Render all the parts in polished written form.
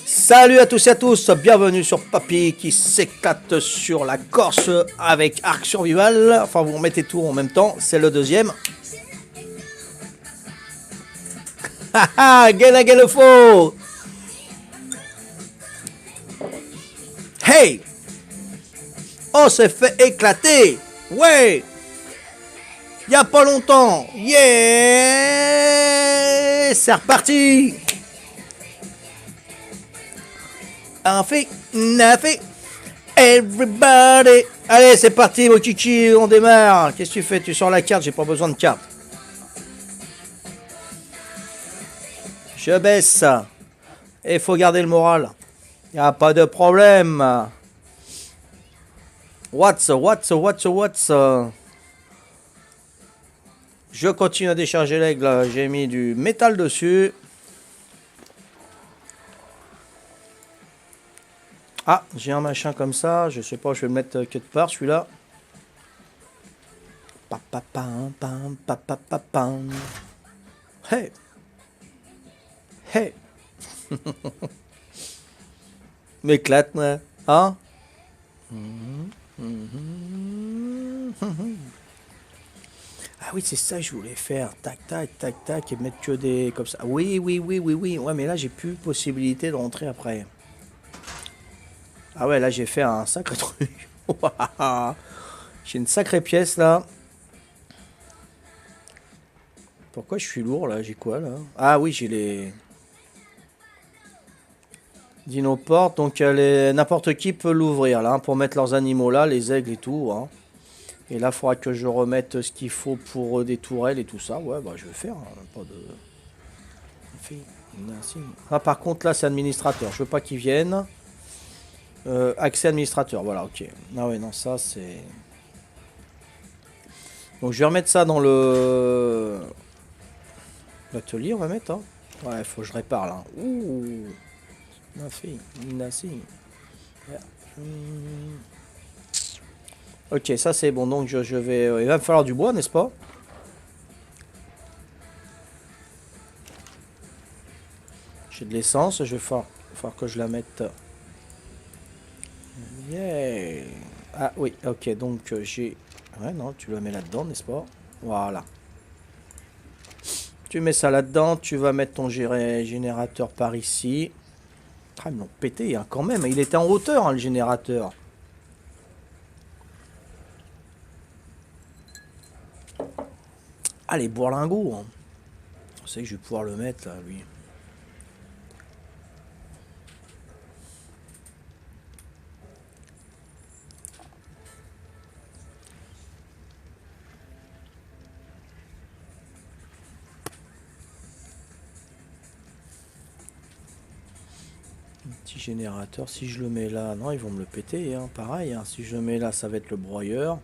Salut à tous et à tous, bienvenue sur Papy qui s'éclate sur la Corse avec Arc Survival. Enfin, vous mettez tout en même temps, c'est le deuxième. Haha, le faux. Hey, on s'est fait éclater. Ouais, y a pas longtemps. Yeah, c'est reparti. On fait, everybody. Allez, c'est parti, mon kiki, on démarre. Qu'est-ce que tu fais? Tu sors la carte, j'ai pas besoin de carte. Je baisse. Et il faut garder le moral. Y a pas de problème. What's. Je continue à décharger l'aigle. J'ai mis du métal dessus. Ah, j'ai un machin comme ça. Je sais pas, je vais le mettre quelque part, celui-là. Hey. Hey. M'éclate, moi. Hein? Ah oui, c'est ça que je voulais faire. Tac, tac, tac, tac. Et mettre que des... comme ça. Oui. Ouais, mais là, j'ai plus possibilité de rentrer après. Ah ouais, là, j'ai fait un sacré truc. J'ai une sacrée pièce, là. Pourquoi je suis lourd, là? J'ai quoi, là? Ah oui, j'ai les... Dinoporte, donc n'importe qui peut l'ouvrir, là, hein, pour mettre leurs animaux là, les aigles et tout, hein. Et là, il faudra que je remette ce qu'il faut pour des tourelles et tout ça. Ouais, bah, je vais faire, hein, pas de... Ah, par contre, là, c'est administrateur. Je veux pas qu'ils viennent. Accès administrateur, voilà, ok. Ah ouais, non, ça, c'est... Donc, je vais remettre ça dans le... l'atelier, on va mettre, hein. Ouais, faut que je répare, là. Ouh. Nothing. Ok, ça c'est bon, donc je vais... il va me falloir du bois, n'est-ce pas? J'ai de l'essence, je vais falloir que je la mette... Yeah. Ah oui, ok, donc j'ai... Ouais, non, tu la mets là-dedans, n'est-ce pas? Voilà. Tu mets ça là-dedans, tu vas mettre ton générateur par ici. Ah, ils l'ont pété, hein, quand même. Il était en hauteur, hein, le générateur. Ah, les bourlingots. Hein. Je sais que je vais pouvoir le mettre, là, lui. Petit générateur. Si je le mets là... Non, ils vont me le péter, hein, pareil. Hein. Si je le mets là, ça va être le broyeur.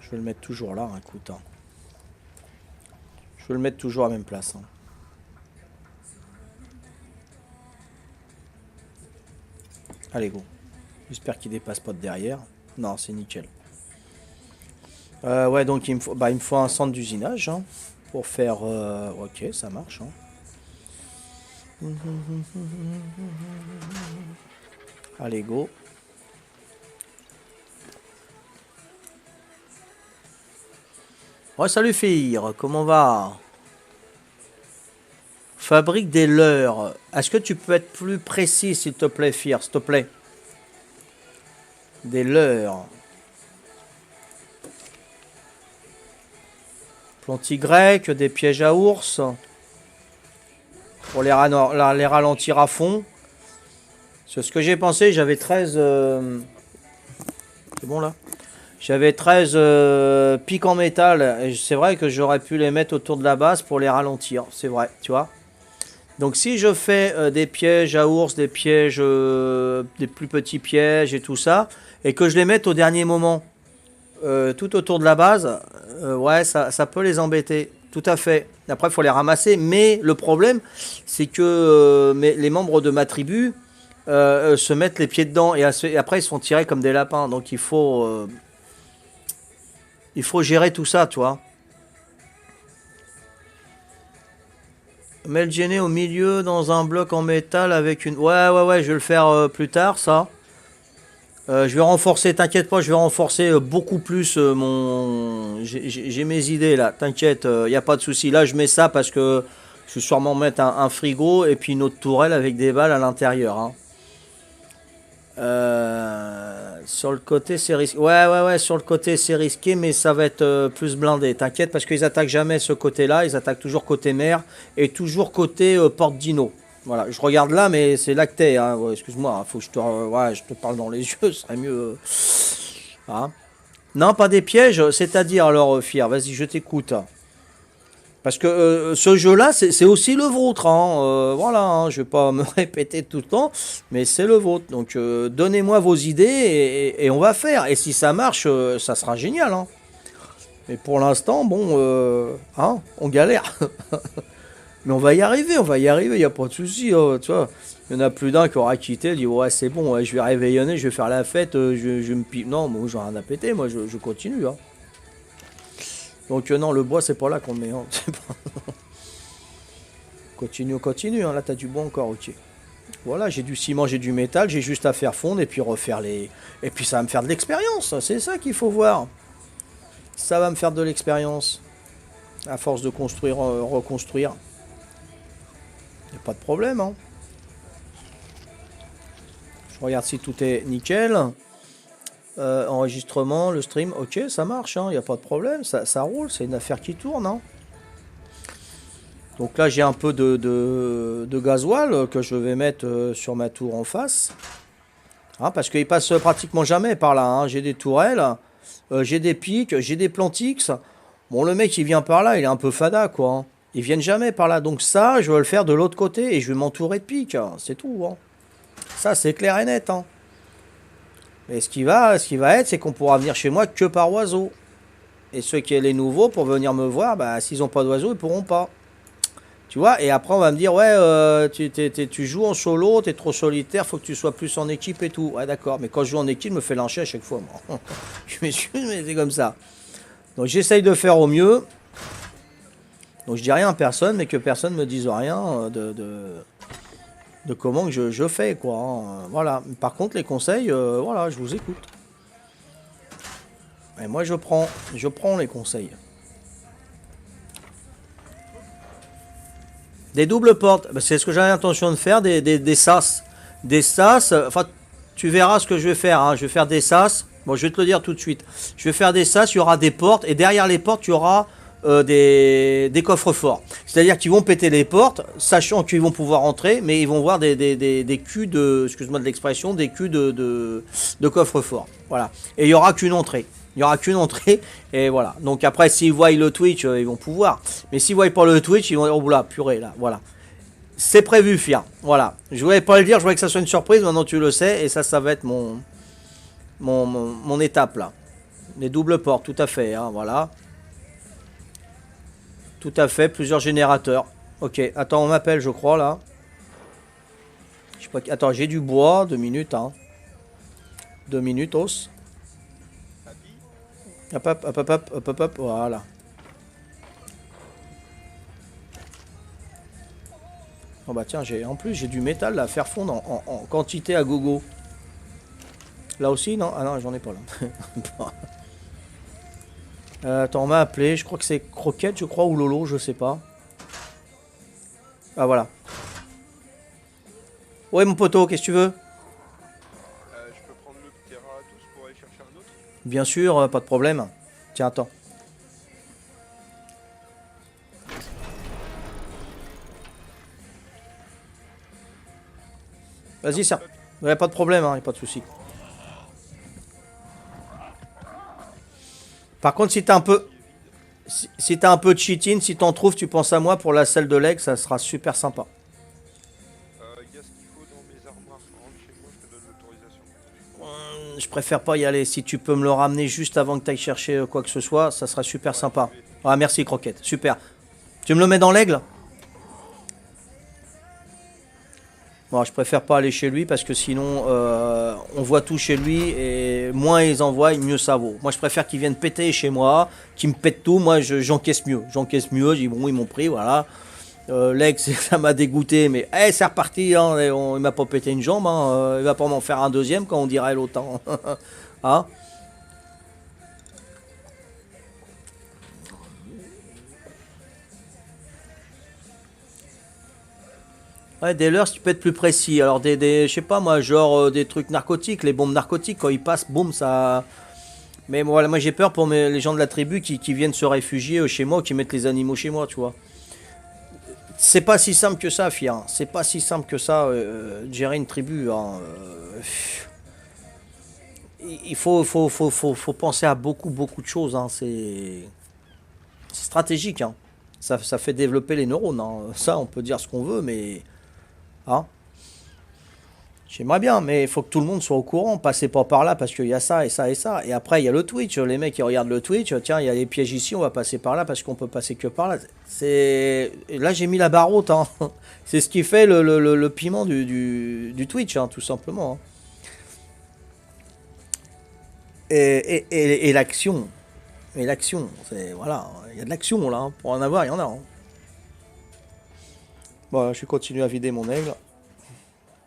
Je vais le mettre toujours là, écoute. Hein. Je vais le mettre toujours à la même place. Hein. Allez, go. J'espère qu'il dépasse pas de derrière. Non, c'est nickel. Ouais, donc il me faut un centre d'usinage. Hein, pour faire... ok, ça marche. Hein. Allez, go. Ouais, salut fille, comment va? Fabrique des leurres. Est-ce que tu peux être plus précis, s'il te plaît, Fir, s'il te plaît? Des leurres. Plante Y, des pièges à ours. Pour les ralentir à fond. C'est ce que j'ai pensé, j'avais 13... C'est bon là? J'avais 13 pics en métal. C'est vrai que j'aurais pu les mettre autour de la base pour les ralentir. C'est vrai, tu vois. Donc si je fais des pièges à ours, des pièges, des plus petits pièges et tout ça, et que je les mette au dernier moment, tout autour de la base, ouais, ça peut les embêter. Tout à fait. Après, il faut les ramasser. Mais le problème, c'est que les membres de ma tribu se mettent les pieds dedans et après, ils se font tirer comme des lapins. Donc il faut gérer tout ça, tu vois. Mets le gêné au milieu dans un bloc en métal avec une... Ouais, je vais le faire plus tard, ça. Je vais renforcer, t'inquiète pas, je vais renforcer beaucoup plus mon... J'ai mes idées là, t'inquiète, il n'y a pas de souci. Là, je mets ça parce que je vais sûrement mettre un frigo et puis une autre tourelle avec des balles à l'intérieur. Hein. Sur le côté, c'est risqué. Ouais, sur le côté, c'est risqué, mais ça va être plus blindé. T'inquiète, parce qu'ils attaquent jamais ce côté-là, ils attaquent toujours côté mer et toujours côté porte dino. Voilà, je regarde là, mais c'est là que t'es. Hein. Ouais, excuse-moi, hein, faut que je te parle dans les yeux, ce serait mieux. Hein. Non, pas des pièges, c'est-à-dire alors, Fier, vas-y, je t'écoute. Parce que ce jeu-là, c'est aussi le vôtre. Hein. Voilà, hein, je vais pas me répéter tout le temps, mais c'est le vôtre. Donc, donnez-moi vos idées et on va faire. Et si ça marche, ça sera génial. Hein. Mais pour l'instant, bon, hein, on galère. Mais on va y arriver, il n'y a pas de souci. Hein, tu vois. Il y en a plus d'un qui aura quitté, dit ouais, c'est bon, ouais, je vais réveillonner, je vais faire la fête, je me pipe. Non, moi, j'ai rien à péter, moi, je continue. Hein. Donc non, le bois, c'est pas là qu'on le met. Hein. Pas... continue. Hein. Là, t'as du bois encore, ok. Voilà, j'ai du ciment, j'ai du métal, j'ai juste à faire fondre et puis refaire les... Et puis ça va me faire de l'expérience, c'est ça qu'il faut voir. Ça va me faire de l'expérience. À force de construire, reconstruire. Y a pas de problème, hein. Je regarde si tout est nickel. Enregistrement, le stream, ok, ça marche, il n'y a pas de problème, ça roule, c'est une affaire qui tourne. Hein. Donc là, j'ai un peu de gasoil que je vais mettre sur ma tour en face. Hein, parce qu'il passe pratiquement jamais par là. Hein. J'ai des tourelles, j'ai des pics, j'ai des plantix. Bon, le mec, il vient par là, il est un peu fada, quoi. Hein. Ils viennent jamais par là. Donc ça, je vais le faire de l'autre côté et je vais m'entourer de pics. C'est tout. Hein. Ça, c'est clair et net. Hein. Et ce qui va être, c'est qu'on pourra venir chez moi que par oiseau. Et ceux qui sont les nouveaux, pour venir me voir, bah, s'ils n'ont pas d'oiseaux, ils pourront pas. Tu vois, et après on va me dire, ouais, tu joues en solo, t'es trop solitaire, faut que tu sois plus en équipe et tout. Ouais, d'accord, mais quand je joue en équipe, je me fais lyncher à chaque fois. Moi. Je m'excuse, mais c'est comme ça. Donc j'essaye de faire au mieux. Donc je dis rien à personne, mais que personne me dise rien de comment que je fais, quoi. Hein. Voilà. Par contre, les conseils, voilà, je vous écoute. Et moi, je prends les conseils. Des doubles portes, c'est ce que j'avais l'intention de faire, des sas. Des sas, enfin, tu verras ce que je vais faire. Hein. Je vais faire des sas. Bon, je vais te le dire tout de suite. Je vais faire des sas, il y aura des portes, et derrière les portes, il y aura... des coffres forts. C'est-à-dire qu'ils vont péter les portes, sachant qu'ils vont pouvoir entrer, mais ils vont voir des culs de, excuse-moi de l'expression, des culs de coffres forts. Voilà. Et il n'y aura qu'une entrée. Il n'y aura qu'une entrée, et voilà. Donc après, s'ils voient le Twitch, ils vont pouvoir. Mais s'ils voient pas le Twitch, ils vont dire, oh là, purée, là, voilà. C'est prévu, Fia. Voilà. Je voulais pas le dire, je voulais que ça soit une surprise, maintenant tu le sais, et ça va être mon étape, là. Les doubles portes, tout à fait, hein, voilà. Tout à fait, plusieurs générateurs. Ok, attends, on m'appelle, je crois, là. Je sais pas... Attends, j'ai du bois, 2 minutes, hein. 2 minutes, os. Hop, voilà. Oh bah tiens, en plus, j'ai du métal là, à faire fondre en quantité à gogo. Là aussi, non? Ah non, j'en ai pas, là. Attends, on m'a appelé, je crois que c'est Croquette, je crois, ou Lolo, je sais pas. Ah, voilà. Ouais, mon poteau, qu'est-ce que tu veux? Je peux prendre le Terra 12 pour aller chercher un autre? Bien sûr, pas de problème. Tiens, attends. Vas-y, ça. Ouais, pas de problème, hein, y a pas de souci. Par contre, si t'as un peu... Si t'as un peu de cheating, si t'en trouves, tu penses à moi pour la selle de leg, ça sera super sympa. Il y a ce qu'il faut dans mes armoires. Rentre chez moi, je te donne l'autorisation. Je préfère pas y aller. Si tu peux me le ramener juste avant que tu ailles chercher quoi que ce soit, ça sera super sympa. Ah, merci, Croquette. Super. Tu me le mets dans l'aigle? Bon, je préfère pas aller chez lui parce que sinon, on voit tout chez lui et moins ils envoient, mieux ça vaut. Moi, je préfère qu'ils viennent péter chez moi, qu'ils me pètent tout. Moi, j'encaisse mieux. J'encaisse mieux. Je dis, bon, ils m'ont pris, voilà. L'ex, ça m'a dégoûté, mais hey, c'est reparti, hein, il m'a pas pété une jambe, hein, il va pas m'en faire un deuxième quand on dirait l'autre. Hein. Hein. Ouais, des leurs, tu peux être plus précis. Alors, je sais pas moi, genre des trucs narcotiques, les bombes narcotiques, quand ils passent, boum, ça. Mais voilà, moi j'ai peur pour les gens de la tribu qui viennent se réfugier chez moi, qui mettent les animaux chez moi, tu vois. C'est pas si simple que ça, Fier. Hein. C'est pas si simple que ça, de gérer une tribu. Hein. Il faut penser à beaucoup, beaucoup de choses. Hein. C'est stratégique. Hein. Ça fait développer les neurones. Hein. Ça, on peut dire ce qu'on veut, mais. Hein. J'aimerais bien, mais il faut que tout le monde soit au courant. Passez pas par là parce qu'il y a ça et ça et ça. Et après, il y a le Twitch. Les mecs qui regardent le Twitch, tiens, il y a les pièges ici, on va passer par là parce qu'on peut passer que par là. Et là, j'ai mis la barre haute. Hein. C'est ce qui fait le piment du Twitch, hein, tout simplement. Hein. Et l'action. Et l'action. Voilà, il y a de l'action là. Hein. Pour en avoir, il y en a. Hein. Bon, je vais continuer à vider mon aigle.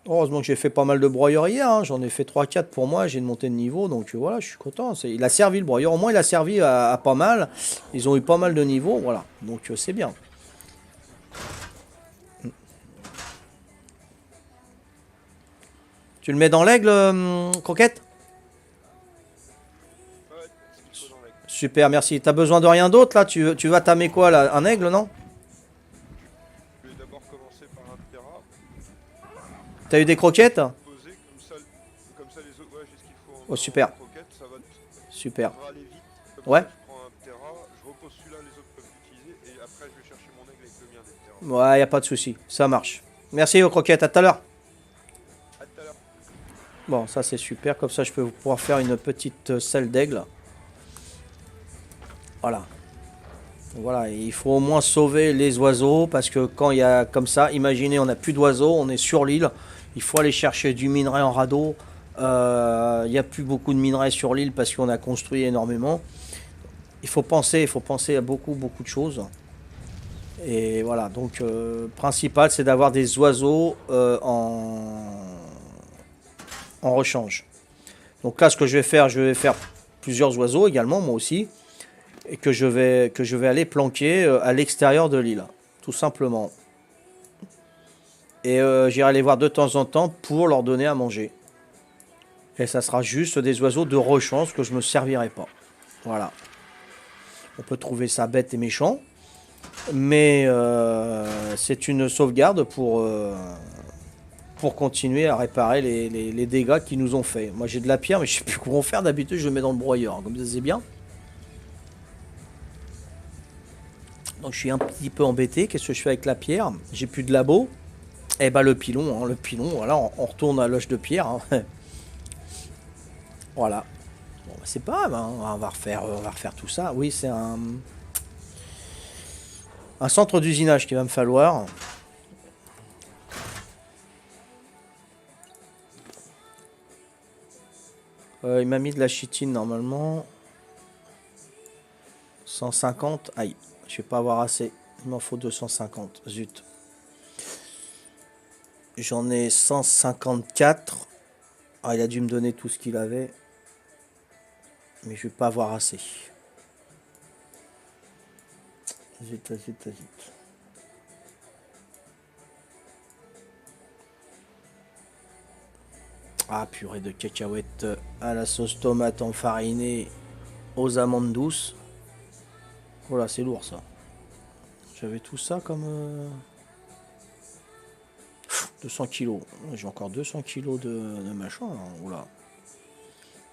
Heureusement que j'ai fait pas mal de broyeurs hier, hein. J'en ai fait 3-4 pour moi, j'ai une montée de niveau, donc voilà, je suis content. Il a servi le broyeur, au moins il a servi à pas mal. Ils ont eu pas mal de niveaux, voilà, donc c'est bien. Tu le mets dans l'aigle, Croquette? Ouais, ce qu'il faut dans l'aigle. Super, merci. T'as besoin de rien d'autre là? Tu vas tamer quoi là? Un aigle, non? Je vais d'abord commencer par un Terra, T'as eu des croquettes? poser comme ça les autres. Ouais, j'ai ce qu'il faut Oh en super, croquette, super. ça va aller vite. Comme Ouais? ça, je prends un Terra, je repose celui-là, les autres peuvent l'utiliser, et après, je vais chercher mon aigle avec le mien des Terra. Ouais, y a pas de souci, ça marche. Merci aux croquettes, à tout à l'heure. À tout à l'heure. Bon, ça c'est super, comme ça je peux pouvoir faire une petite selle d'aigle. Voilà. Voilà, il faut au moins sauver les oiseaux parce que quand il y a comme ça, imaginez, on n'a plus d'oiseaux, on est sur l'île, il faut aller chercher du minerai en radeau. Il n'y a plus beaucoup de minerai sur l'île parce qu'on a construit énormément. Il faut penser à beaucoup, beaucoup de choses. Et voilà, donc principal, c'est d'avoir des oiseaux en rechange. Donc là, ce que je vais faire plusieurs oiseaux également, moi aussi. Et que je vais aller planquer à l'extérieur de l'île, tout simplement. Et j'irai les voir de temps en temps pour leur donner à manger. Et ça sera juste des oiseaux de rechange que je ne me servirai pas. Voilà. On peut trouver ça bête et méchant, mais c'est une sauvegarde pour continuer à réparer les dégâts qu'ils nous ont fait. Moi j'ai de la pierre, mais je sais plus comment faire. D'habitude, je le mets dans le broyeur. Comme ça, c'est bien. Donc je suis un petit peu embêté. Qu'est-ce que je fais avec la pierre? J'ai plus de labo. Eh ben le pilon, hein, voilà, on retourne à l'âge de pierre. Hein. Voilà. Bon, bah, c'est pas grave, hein, on va refaire tout ça. Oui, c'est un centre d'usinage qu'il va me falloir. Il m'a mis de la chitine normalement. 150. Aïe, je vais pas avoir assez. Il m'en faut 250. Zut. J'en ai 154. Ah, il a dû me donner tout ce qu'il avait. Mais je vais pas avoir assez. Zut, zut, zut. Ah, purée de cacahuètes à la sauce tomate enfarinée aux amandes douces. Voilà, c'est lourd ça. J'avais tout ça comme 200 kilos. J'ai encore 200 kilos de machin. Là. Oula.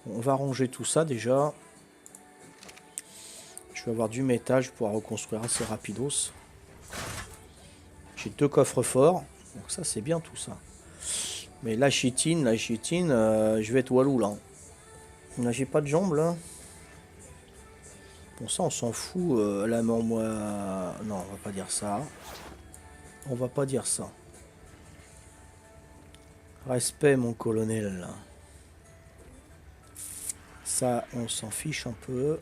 On va ranger tout ça déjà. Je vais avoir du métal, je vais pouvoir reconstruire assez rapidos. J'ai 2 coffres forts. Donc ça c'est bien tout ça. Mais la chitine, je vais être walou là. Là j'ai pas de jambes là. Bon ça on s'en fout. La mort moi. Non, on va pas dire ça. On va pas dire ça. Respect mon colonel. Ça on s'en fiche un peu.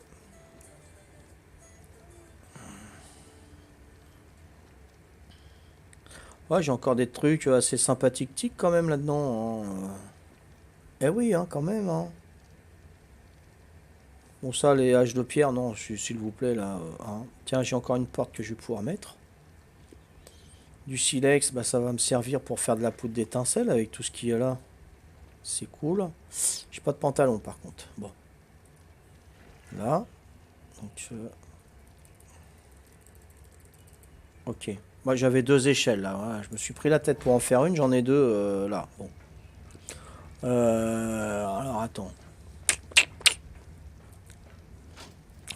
Ouais, j'ai encore des trucs assez sympathiques quand même là-dedans, hein. Eh oui, hein, quand même, hein. Bon, ça, les haches de pierre, non, s'il vous plaît, là, hein. Tiens, j'ai encore une porte que je vais pouvoir mettre. Du silex, bah, ça va me servir pour faire de la poudre d'étincelle avec tout ce qu'il y a là. C'est cool. J'ai pas de pantalon, par contre. Bon. Là. Donc, ok. Moi, j'avais deux échelles, là. Voilà. Je me suis pris la tête pour en faire une. J'en ai deux, là. Bon. Alors, attends.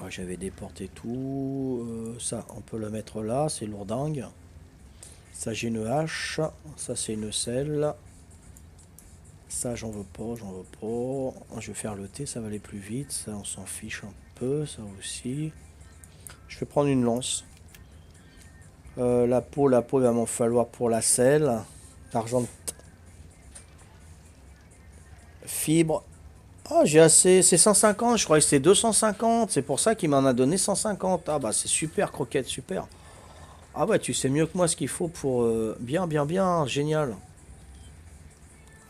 Ah, j'avais déporté tout. Ça, on peut le mettre là. C'est lourdingue. Ça, j'ai une hache. Ça, c'est une selle. Ça, j'en veux pas, j'en veux pas. Je vais faire le thé, ça va aller plus vite. Ça, on s'en fiche un peu. Ça aussi. Je vais prendre une lance. La peau, il va m'en falloir pour la selle. L'argent de fibre. Ah, j'ai assez. C'est 150. Je croyais que c'était 250. C'est pour ça qu'il m'en a donné 150. Ah, bah, c'est super, croquette, super. Ah, ouais, tu sais mieux que moi ce qu'il faut pour. Bien, bien, bien. Génial.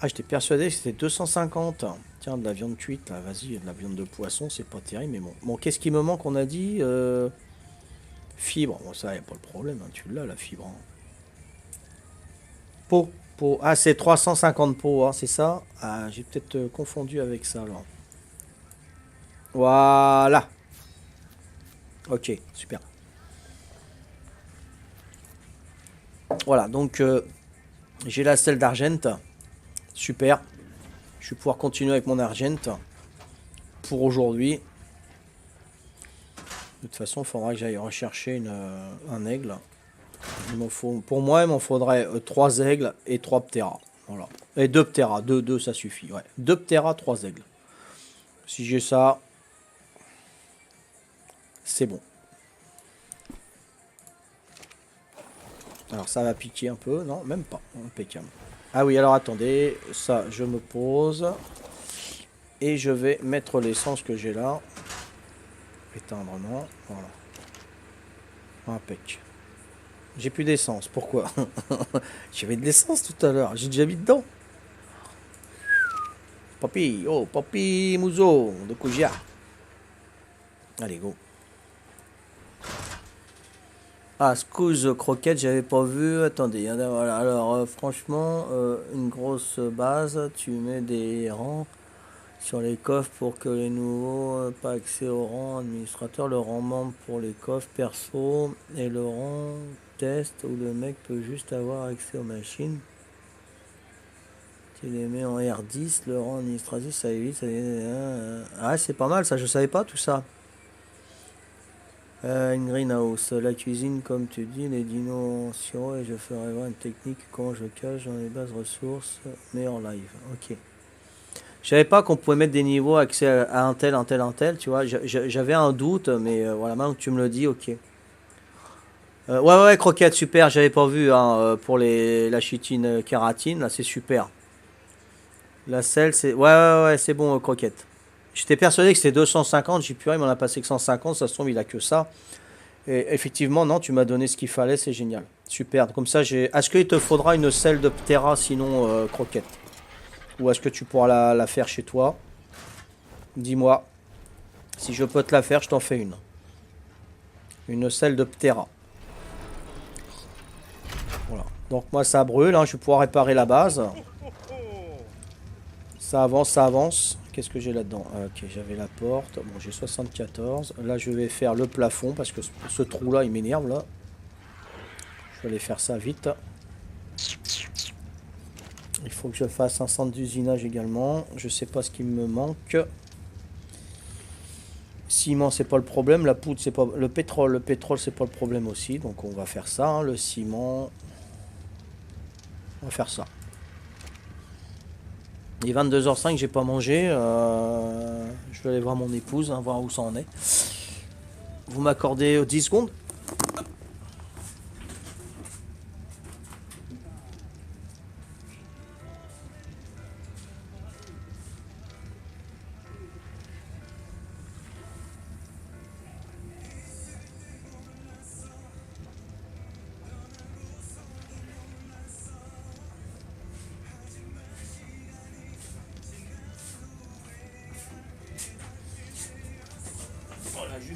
Ah, j'étais persuadé que c'était 250. Tiens, de la viande cuite, là, vas-y, de la viande de poisson, c'est pas terrible, mais bon. Bon, qu'est-ce qui me manque, on a dit fibre. Bon, ça, y a pas de problème, hein, tu l'as, la fibre, hein. Peau, peau. Ah, c'est 350 pots, hein, c'est ça? Ah, j'ai peut-être confondu avec ça, alors. Voilà. Ok, super. Voilà, donc, j'ai la selle d'argent. Super. Je vais pouvoir continuer avec mon argent pour aujourd'hui. De toute façon, il faudra que j'aille rechercher un aigle. Pour moi, il m'en faudrait 3 aigles et 3 pteras. Voilà. Et 2 pteras. 2, ça suffit. Ouais. 2 pteras, 3 aigles. Si j'ai ça, c'est bon. Alors, ça va piquer un peu. Non, même pas. Impeccable. Ah oui, alors attendez. Ça, je me pose. Et je vais mettre l'essence que j'ai là. Éteindre, non. Voilà. Impec. J'ai plus d'essence. Pourquoi? J'avais de l'essence tout à l'heure. J'ai déjà mis dedans. Papi, oh, papi Mouzo de Kouja. Allez, go. Ah, Squeeze croquette, j'avais pas vu. Attendez, hein, voilà. Alors, franchement, une grosse base. Tu mets des rangs sur les coffres pour que les nouveaux pas accès au rang administrateur, le rang membre pour les coffres perso et le rang test où le mec peut juste avoir accès aux machines. Tu les mets en R10, le rang administratif, ça évite. Ah, c'est pas mal ça, je savais pas tout ça. Une greenhouse, la cuisine, comme tu dis, les dinos en sirop, et je ferai voir une technique comment je cache dans les bases ressources, mais en live. Ok. Je savais pas qu'on pouvait mettre des niveaux accès à un tel, tu vois. J'avais un doute, mais voilà, maintenant que tu me le dis, ok. Ouais, ouais, croquette, super, j'avais pas vu hein, pour la chitine kératine, là, c'est super. La selle, c'est. Ouais, ouais, ouais, c'est bon, croquette. J'étais persuadé que c'était 250, j'ai purée, il m'en a passé que 150, ça se trouve, il a que ça. Et effectivement, non, tu m'as donné ce qu'il fallait, c'est génial. Super, comme ça, j'ai. Est-ce qu'il te faudra une selle de Ptera, sinon croquette? Ou est-ce que tu pourras la faire chez toi? Dis-moi. Si je peux te la faire, je t'en fais une. Une selle de Ptera. Voilà. Donc moi, ça brûle, hein, je vais pouvoir réparer la base. Ça avance, ça avance. Qu'est-ce que j'ai là-dedans? Ok, j'avais la porte. Bon, j'ai 74. Là, je vais faire le plafond parce que ce trou-là, il m'énerve, là. Je vais aller faire ça vite. Il faut que je fasse un centre d'usinage également. Je sais pas ce qui me manque. Ciment, c'est pas le problème. La poudre, c'est pas le pétrole. Le pétrole, c'est pas le problème aussi. Donc, on va faire ça, hein. Le ciment, on va faire ça. Il est 22h05, j'ai pas mangé. Je vais aller voir mon épouse, hein, voir où ça en est. Vous m'accordez 10 secondes?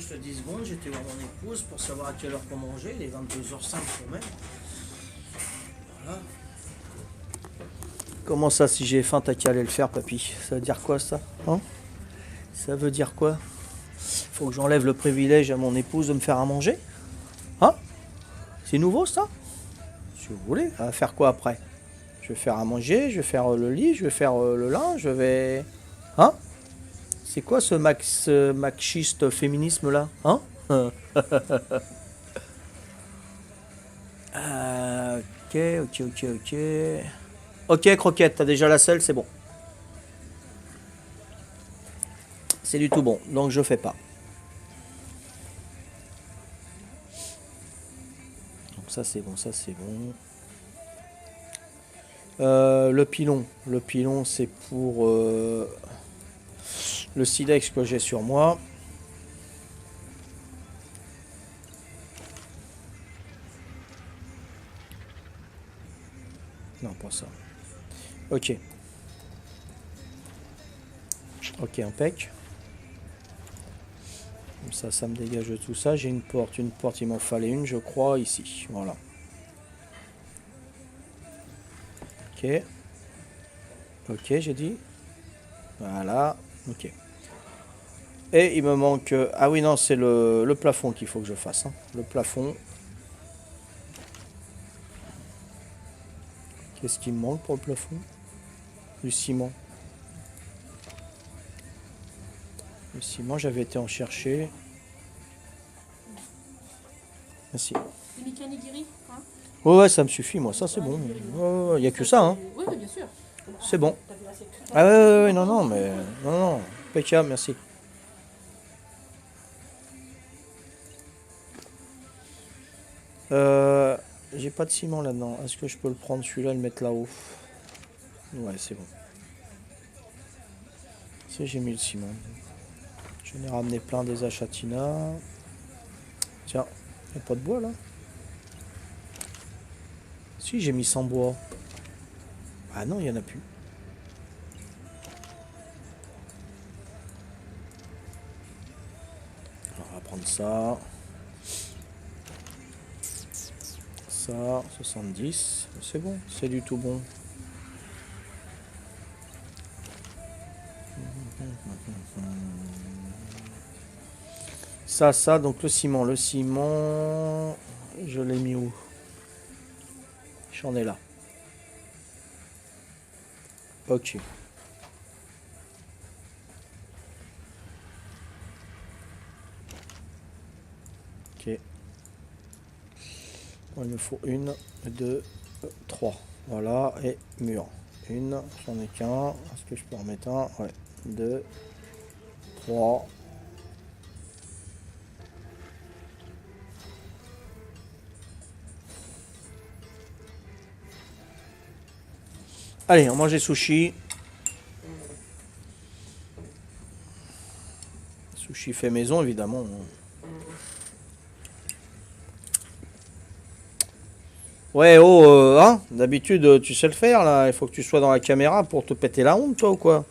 juste 10 secondes, j'étais voir mon épouse pour savoir à quelle heure qu'on mangeait, il est 22h05 quand même. Voilà. Comment ça, si j'ai faim, t'as qu'à aller le faire, papy? Ça veut dire quoi, ça? Hein? Ça veut dire quoi? Faut que j'enlève le privilège à mon épouse de me faire à manger? Hein? C'est nouveau, ça? Si vous voulez, à faire quoi après? Je vais faire à manger, je vais faire le lit, je vais faire le linge, je vais... Hein? C'est quoi ce machiste féminisme là? Hein? Ok. Ok, croquette, t'as déjà la selle, c'est bon. C'est du tout bon, donc je fais pas. Donc ça c'est bon, ça c'est bon. Le pilon c'est pour le silex que j'ai sur moi. Non, pas ça. Ok. Ok, impec. Comme ça me dégage de tout ça. J'ai une porte, il m'en fallait une, je crois, ici. Voilà. Ok. Ok, j'ai dit. Voilà. Ok. Et il me manque... Ah oui, non, c'est le plafond qu'il faut que je fasse. Hein. Le plafond. Qu'est-ce qui me manque pour le plafond? Du ciment. Le ciment, j'avais été en chercher. Merci. Les Mikanigiri, hein? Ouais, ça me suffit, moi. Ça, c'est bon. Il n'y a que ça, hein. Oui, bien sûr. C'est bon. T'as vu la section? Ah ouais, non, mais... Non, impeccable, merci. J'ai pas de ciment là-dedans. Est-ce que je peux le prendre celui-là et le mettre là-haut? Ouais, c'est bon. Si j'ai mis le ciment. J'en ai ramené plein des achatina. Tiens, il n'y a pas de bois là? Si, j'ai mis 100 bois. Ah non, il n'y en a plus. Alors, on va prendre ça. Ça, 70. C'est bon, c'est du tout bon. Ça, donc le ciment. Le ciment, je l'ai mis où? J'en ai là. Ok. Ok. Bon, il me faut une, deux, trois. Voilà, et mur. Une, j'en ai qu'un. Est-ce que je peux en remettre un? Ouais. Deux, trois. Allez, on mange des sushis. Sushi fait maison, évidemment. Ouais, oh, hein, d'habitude, tu sais le faire, là. Il faut que tu sois dans la caméra pour te péter la honte, toi, ou quoi?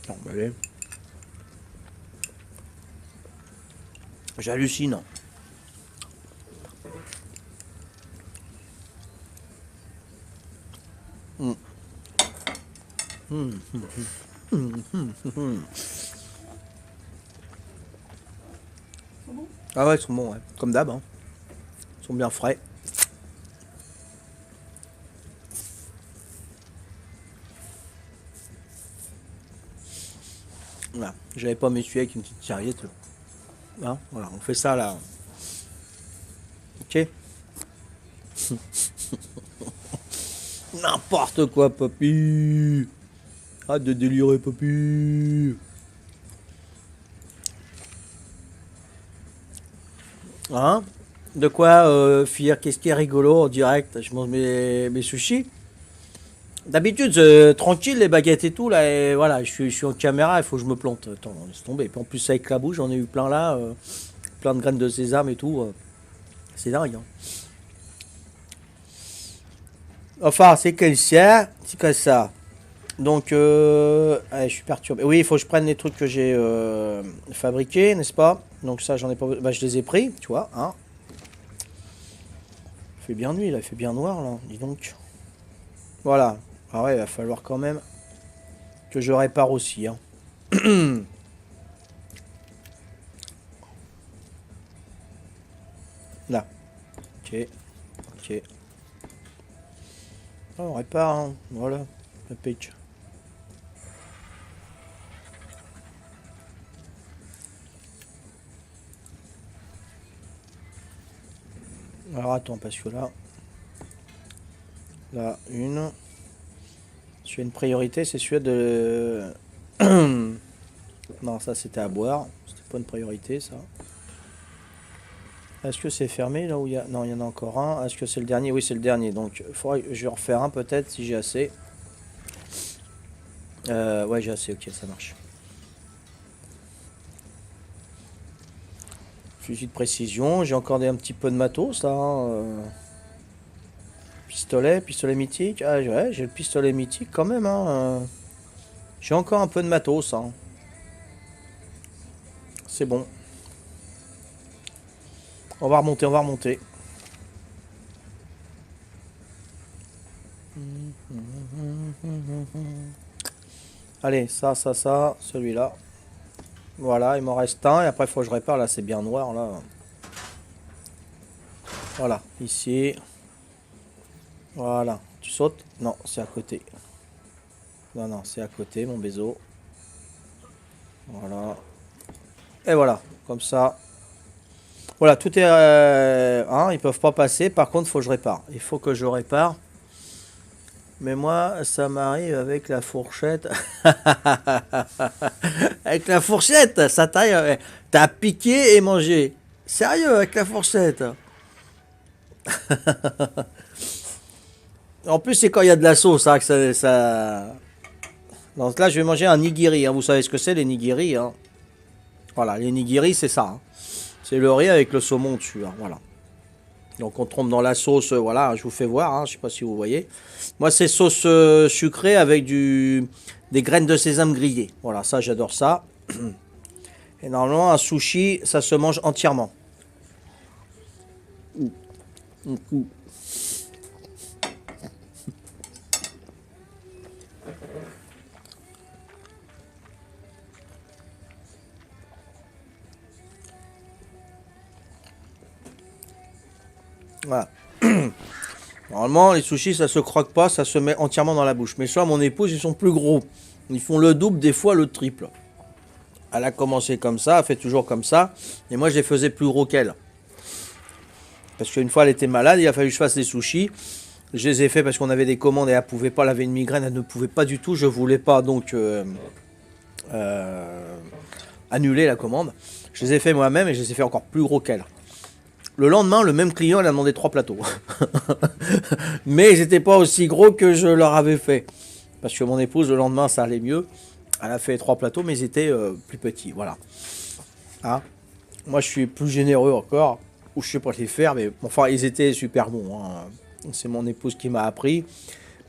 Non, mais allez. J'hallucine. Ah ouais, ils sont bons, ouais. Comme d'hab, hein. Ils sont bien frais. Voilà. J'avais pas m'essuyer avec une petite serviette. Hein, voilà, on fait ça là. Ok. N'importe quoi, papy. Arrête de délirer, papy. Hein? De quoi, Fir? Qu'est-ce qui est rigolo en direct? Je mange mes sushis. D'habitude, tranquille, les baguettes et tout, là, et voilà, je suis en caméra, il faut que je me plante. Attends, laisse tomber. Puis en plus, avec la bouche, j'en ai eu plein là, plein de graines de sésame et tout. C'est dingue, hein. Enfin, c'est comme ça, c'est comme ça. Donc, allez, je suis perturbé. Oui, il faut que je prenne les trucs que j'ai fabriqués, n'est-ce pas? Donc ça, j'en ai pas... Bah, je les ai pris, tu vois, hein. Il fait bien nuit, là, il fait bien noir, là, dis donc. Voilà. Ah ouais, il va falloir quand même que je répare aussi, hein. Là. Ok. Ok. Ah, on répare, hein. Voilà. La pitch. Alors attends, parce que là... Là, une... J'ai une priorité, c'est celui de... Non, ça c'était à boire. C'était pas une priorité, ça. Est-ce que c'est fermé là où il y a... Non, il y en a encore un. Est-ce que c'est le dernier? Oui, c'est le dernier. Donc, je vais en refaire un peut-être si j'ai assez. Ouais, j'ai assez. Ok, ça marche. Fusil de précision. J'ai encore un petit peu de matos là, hein. Pistolet mythique. Ah ouais, j'ai le pistolet mythique quand même, hein. J'ai encore un peu de matos, hein. C'est bon. On va remonter, on va remonter. Allez, ça, celui-là. Voilà, il m'en reste un. Et après, il faut que je répare. Là, c'est bien noir, là. Voilà, ici. Voilà. Tu sautes? Non, c'est à côté. Non, non, c'est à côté, mon bézo. Voilà. Et voilà, comme ça. Voilà, tout est... hein, ils peuvent pas passer. Par contre, il faut que je répare. Il faut que je répare. Mais moi, ça m'arrive avec la fourchette. Avec la fourchette, ça t'arrive. T'as piqué et mangé. Sérieux, avec la fourchette. En plus, c'est quand il y a de la sauce, hein, que ça... Donc là, je vais manger un nigiri, hein. Vous savez ce que c'est, les nigiri, hein. Voilà, les nigiri, c'est ça, hein. C'est le riz avec le saumon dessus, hein. Voilà. Donc on trempe dans la sauce, voilà, je vous fais voir, hein, je sais pas si vous voyez. Moi, c'est sauce sucrée avec des graines de sésame grillées. Voilà, ça, j'adore ça. Et normalement, un sushi, ça se mange entièrement. Voilà. Normalement, les sushis, ça se croque pas, ça se met entièrement dans la bouche. Mais soit mon épouse, ils sont plus gros. Ils font le double, des fois le triple. Elle a commencé comme ça, elle fait toujours comme ça. Et moi, je les faisais plus gros qu'elle. Parce qu'une fois, elle était malade, il a fallu que je fasse des sushis. Je les ai fait parce qu'on avait des commandes et elle pouvait pas, elle avait une migraine, elle ne pouvait pas du tout. Je voulais pas donc annuler la commande. Je les ai fait moi-même et je les ai fait encore plus gros qu'elle. Le lendemain, le même client, il a demandé 3 plateaux. Mais ils n'étaient pas aussi gros que je leur avais fait. Parce que mon épouse, le lendemain, ça allait mieux. Elle a fait 3 plateaux, mais ils étaient plus petits. Voilà. Hein, moi, je suis plus généreux encore. Ou je sais pas les faire, mais enfin, ils étaient super bons, hein. C'est mon épouse qui m'a appris.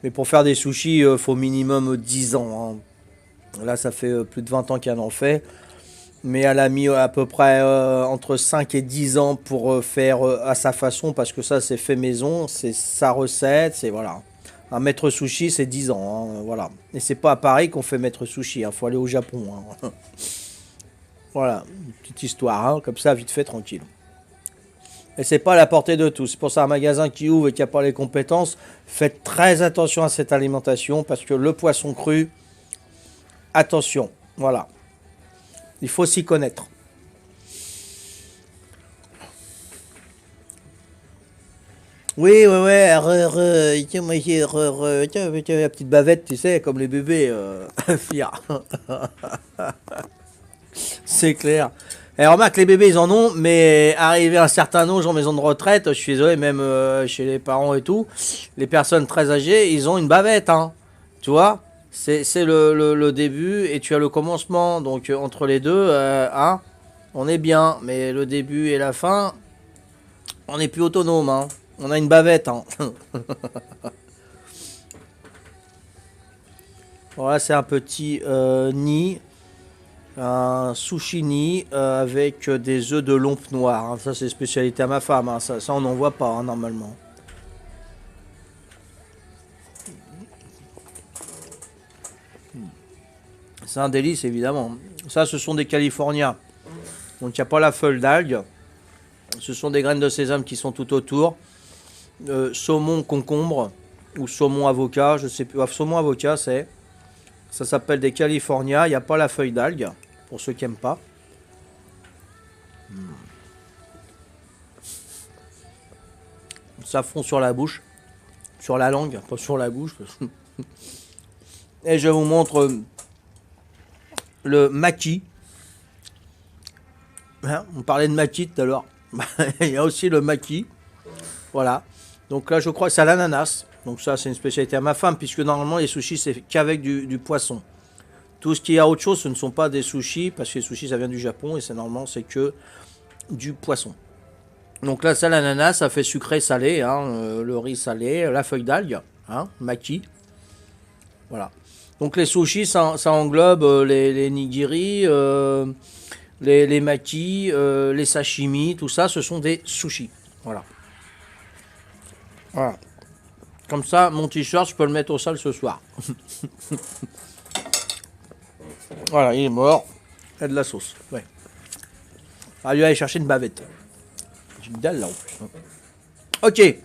Mais pour faire des sushis, il faut minimum 10 ans, hein. Là, ça fait plus de 20 ans qu'elle en fait. Mais elle a mis à peu près entre 5 et 10 ans pour faire à sa façon, parce que ça, c'est fait maison, c'est sa recette, c'est voilà. Un maître sushi, c'est 10 ans, hein, voilà. Et c'est pas à Paris qu'on fait maître sushi, il faut aller au Japon, hein. Voilà, une petite histoire, hein, comme ça, vite fait, tranquille. Et c'est pas à la portée de tous. C'est pour ça un magasin qui ouvre et qui n'a pas les compétences, faites très attention à cette alimentation, parce que le poisson cru, attention, voilà. Il faut s'y connaître. Oui, ouais, ouais, tiens, moi, tiens, la petite bavette, tu sais, comme les bébés, fiers. C'est clair. Et remarque, les bébés, ils en ont, mais arrivé à un certain âge en maison de retraite, je suis désolé, même chez les parents et tout, les personnes très âgées, ils ont une bavette, hein. Tu vois? C'est le début et tu as le commencement. Donc, entre les deux, hein, on est bien. Mais le début et la fin, on n'est plus autonome, hein. On a une bavette, hein. Voilà, c'est un petit nid, un sushi nid avec des œufs de lompe noire, hein. Ça, c'est spécialité à ma femme, hein. Ça, on n'en voit pas, hein, normalement. C'est un délice, évidemment. Ça, ce sont des Californiens. Donc, il n'y a pas la feuille d'algue. Ce sont des graines de sésame qui sont tout autour. Saumon concombre ou saumon avocat, je sais plus. Saumon avocat, c'est. Ça s'appelle des California. Il n'y a pas la feuille d'algue, pour ceux qui n'aiment pas. Ça fond sur la bouche, sur la langue, pas sur la bouche. Et je vous montre le maki. Hein, on parlait de maki tout à l'heure. Il y a aussi le maki. Voilà. Donc là, je crois que c'est à l'ananas. Donc ça, c'est une spécialité à ma femme, puisque normalement, les sushis, c'est qu'avec du poisson. Tout ce qui est autre chose, ce ne sont pas des sushis, parce que les sushis, ça vient du Japon, et c'est normalement, c'est que du poisson. Donc là, ça, l'ananas, ça fait sucré-salé, hein, le riz salé, la feuille d'algue, hein, maki. Voilà. Donc les sushis, ça englobe les nigiri, les makis, les sashimi, tout ça, ce sont des sushis. Voilà. Voilà. Comme ça, mon t-shirt, je peux le mettre au sale ce soir. Voilà, il est mort. Il y a de la sauce. Ouais. Ah, lui aller chercher une bavette. J'ai une dalle là en plus. Ok.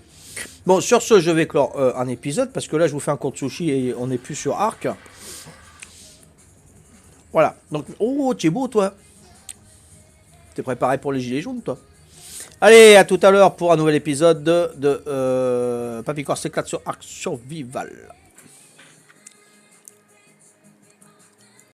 Bon, sur ce, je vais clore un épisode parce que là, je vous fais un cours de sushi et on n'est plus sur Arc. Voilà. Donc, oh, tu es beau, toi. T'es préparé pour les gilets jaunes, toi. Allez, à tout à l'heure pour un nouvel épisode de Papy Corps s'éclate sur Arc Survival.